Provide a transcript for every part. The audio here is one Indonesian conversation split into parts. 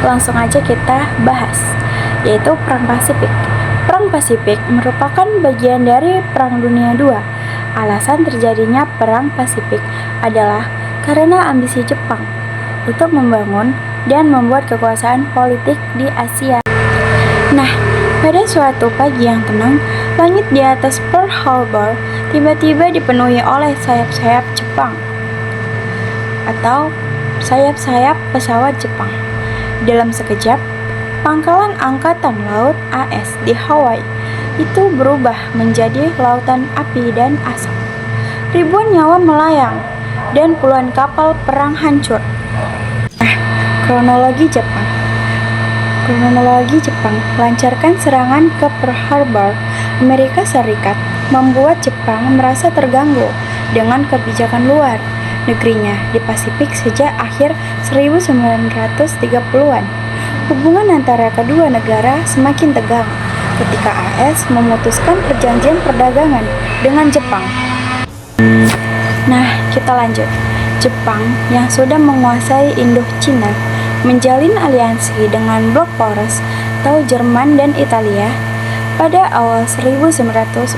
langsung aja kita bahas, yaitu Perang Pasifik. Perang Pasifik merupakan bagian dari Perang Dunia II. Alasan terjadinya Perang Pasifik adalah karena ambisi Jepang untuk membangun dan membuat kekuasaan politik di Asia. Nah, pada suatu pagi yang tenang, langit di atas Pearl Harbor tiba-tiba dipenuhi oleh sayap-sayap Jepang atau sayap-sayap pesawat Jepang. Dalam sekejap, pangkalan Angkatan Laut AS di Hawaii itu berubah menjadi lautan api dan asap. Ribuan nyawa melayang dan puluhan kapal perang hancur. Kronologi Jepang melancarkan serangan ke Pearl Harbor, Amerika Serikat, membuat Jepang merasa terganggu dengan kebijakan luar negerinya di Pasifik sejak akhir 1930-an. Hubungan antara kedua negara semakin tegang ketika AS memutuskan perjanjian perdagangan dengan Jepang. Nah, kita lanjut. Jepang yang sudah menguasai Indochina menjalin aliansi dengan blok poros atau Jerman dan Italia. Pada awal 1940,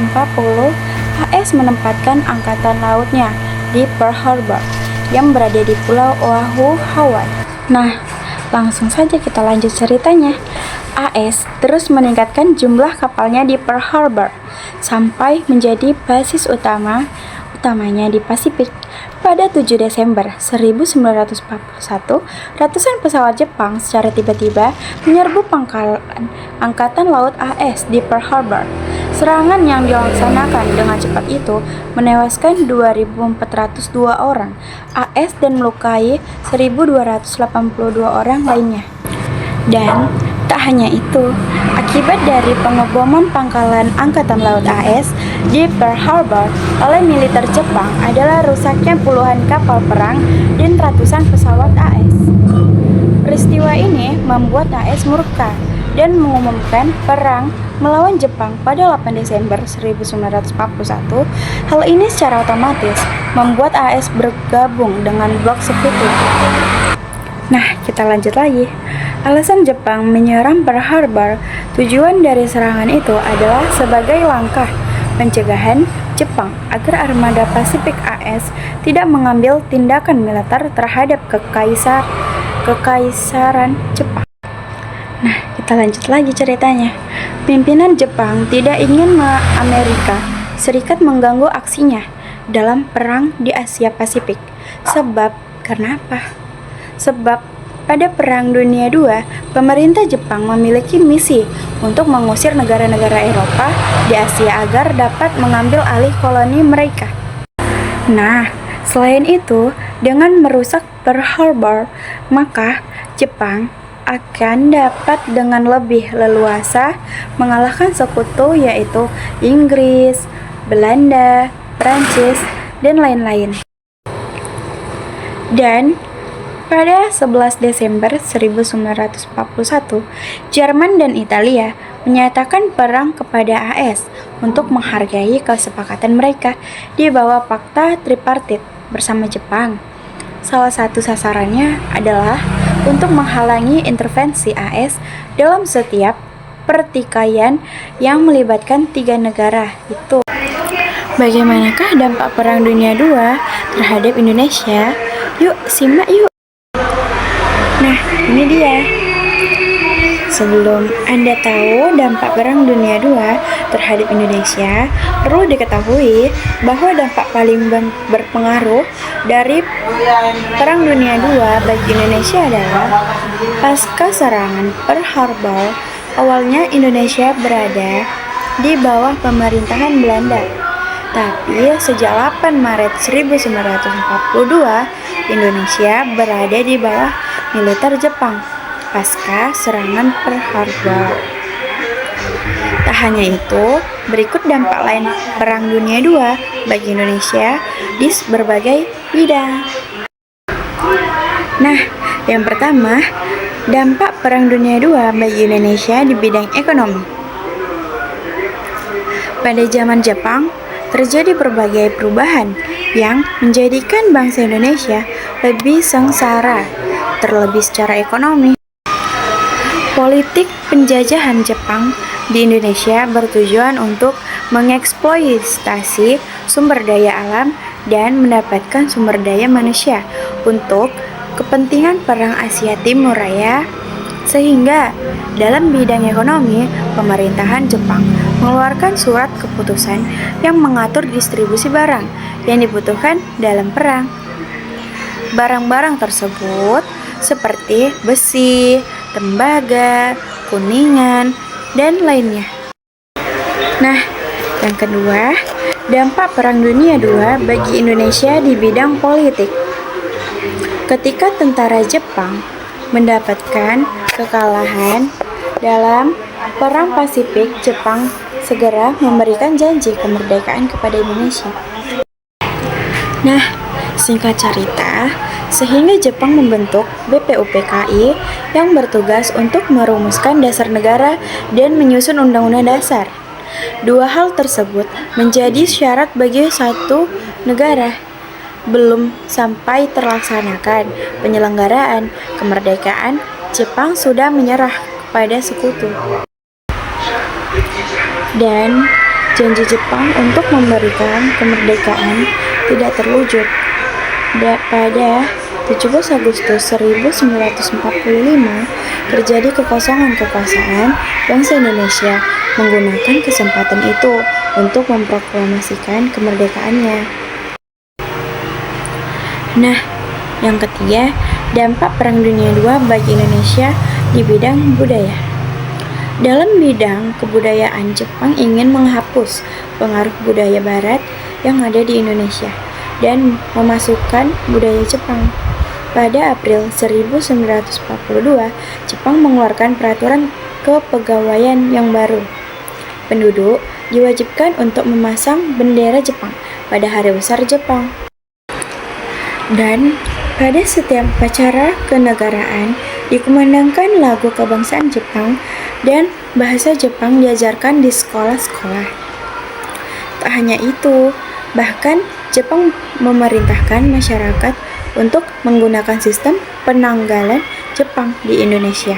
AS menempatkan angkatan lautnya di Pearl Harbor yang berada di Pulau Oahu, Hawaii. Nah, langsung saja kita lanjut ceritanya. AS terus meningkatkan jumlah kapalnya di Pearl Harbor sampai menjadi basis utamanya di Pasifik. Pada 7 Desember 1941, ratusan pesawat Jepang secara tiba-tiba menyerbu pangkalan Angkatan Laut AS di Pearl Harbor. Serangan yang dilaksanakan dengan cepat itu menewaskan 2.402 orang AS dan melukai 1.282 orang lainnya. Dan tak hanya itu, akibat dari pengeboman pangkalan Angkatan Laut AS di Pearl Harbor oleh militer Jepang adalah rusaknya puluhan kapal perang dan ratusan pesawat AS. Peristiwa ini membuat AS murka dan mengumumkan perang melawan Jepang pada 8 Desember 1941. Hal ini secara otomatis membuat AS bergabung dengan blok sekutu. Nah, kita lanjut lagi. Alasan Jepang menyerang Pearl Harbor, tujuan dari serangan itu adalah sebagai langkah pencegahan Jepang agar armada Pasifik AS tidak mengambil tindakan militer terhadap kekaisaran Jepang. Nah, kita lanjut lagi ceritanya. Pimpinan Jepang tidak ingin Amerika Serikat mengganggu aksinya dalam perang di Asia Pasifik. Karena apa? Sebab pada Perang Dunia II, pemerintah Jepang memiliki misi untuk mengusir negara-negara Eropa di Asia agar dapat mengambil alih koloni mereka. Nah, selain itu, dengan merusak Pearl Harbor, maka Jepang akan dapat dengan lebih leluasa mengalahkan sekutu yaitu Inggris, Belanda, Prancis, dan lain-lain. Dan pada 11 Desember 1941, Jerman dan Italia menyatakan perang kepada AS untuk menghargai kesepakatan mereka di bawah Fakta Tripartit bersama Jepang. Salah satu sasarannya adalah untuk menghalangi intervensi AS dalam setiap pertikaian yang melibatkan 3 negara itu. Bagaimanakah dampak Perang Dunia II terhadap Indonesia? Yuk, simak yuk. Nah, ini dia. Sebelum Anda tahu dampak Perang Dunia II terhadap Indonesia, perlu diketahui bahwa dampak paling berpengaruh dari Perang Dunia II bagi Indonesia adalah pasca serangan Pearl Harbor. Awalnya Indonesia berada di bawah pemerintahan Belanda. Tapi sejak 8 Maret 1942, Indonesia berada di bawah militer Jepang pasca serangan Pearl Harbor. Tak hanya itu, berikut dampak lain Perang Dunia II bagi Indonesia di berbagai bidang. Nah, yang pertama, dampak Perang Dunia II bagi Indonesia di bidang ekonomi. Pada zaman Jepang, terjadi berbagai perubahan yang menjadikan bangsa Indonesia lebih sengsara, terlebih secara ekonomi. Politik penjajahan Jepang di Indonesia bertujuan untuk mengeksploitasi sumber daya alam dan mendapatkan sumber daya manusia untuk kepentingan Perang Asia Timur Raya, sehingga dalam bidang ekonomi, pemerintahan Jepang mengeluarkan surat keputusan yang mengatur distribusi barang yang dibutuhkan dalam perang. Barang-barang tersebut seperti besi, tembaga, kuningan, dan lainnya. Nah, yang kedua, dampak Perang Dunia II bagi Indonesia di bidang politik. Ketika tentara Jepang mendapatkan kekalahan dalam Perang Pasifik, Jepang segera memberikan janji kemerdekaan kepada Indonesia. Nah, singkat cerita, sehingga Jepang membentuk BPUPKI yang bertugas untuk merumuskan dasar negara dan menyusun undang-undang dasar. Dua hal tersebut menjadi syarat bagi satu negara. Belum sampai terlaksanakan penyelenggaraan kemerdekaan, Jepang sudah menyerah kepada sekutu. Dan janji Jepang untuk memberikan kemerdekaan tidak terwujud. Pada 17 Agustus 1945 terjadi kekosongan kekuasaan bangsa Indonesia menggunakan kesempatan itu untuk memproklamasikan kemerdekaannya. Nah, yang ketiga, dampak Perang Dunia II bagi Indonesia di bidang budaya. Dalam bidang kebudayaan, Jepang ingin menghapus pengaruh budaya Barat yang ada di Indonesia dan memasukkan budaya Jepang. Pada April 1942, Jepang mengeluarkan peraturan kepegawaian yang baru. Penduduk diwajibkan untuk memasang bendera Jepang pada hari besar Jepang. Dan pada setiap upacara kenegaraan dikumandangkan lagu kebangsaan Jepang dan bahasa Jepang diajarkan di sekolah-sekolah. Tak hanya itu, bahkan Jepang memerintahkan masyarakat untuk menggunakan sistem penanggalan Jepang di Indonesia.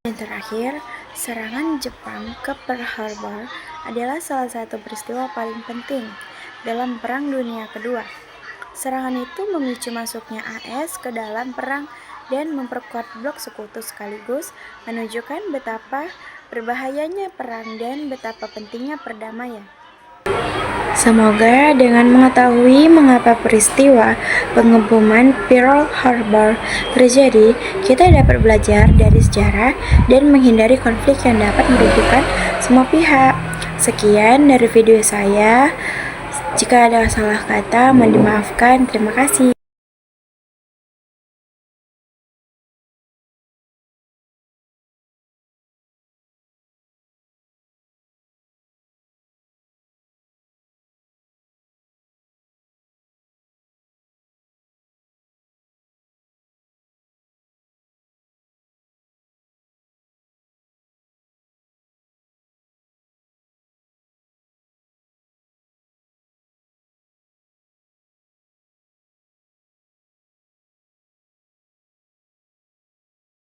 Dan terakhir, serangan Jepang ke Pearl Harbor adalah salah satu peristiwa paling penting dalam Perang Dunia Kedua. Serangan itu memicu masuknya AS ke dalam perang dan memperkuat blok sekutu, sekaligus menunjukkan betapa berbahayanya perang dan betapa pentingnya perdamaian. Semoga dengan mengetahui mengapa peristiwa pengeboman Pearl Harbor terjadi, kita dapat belajar dari sejarah dan menghindari konflik yang dapat merugikan semua pihak. Sekian dari video saya. Jika ada salah kata, mohon dimaafkan. Terima kasih.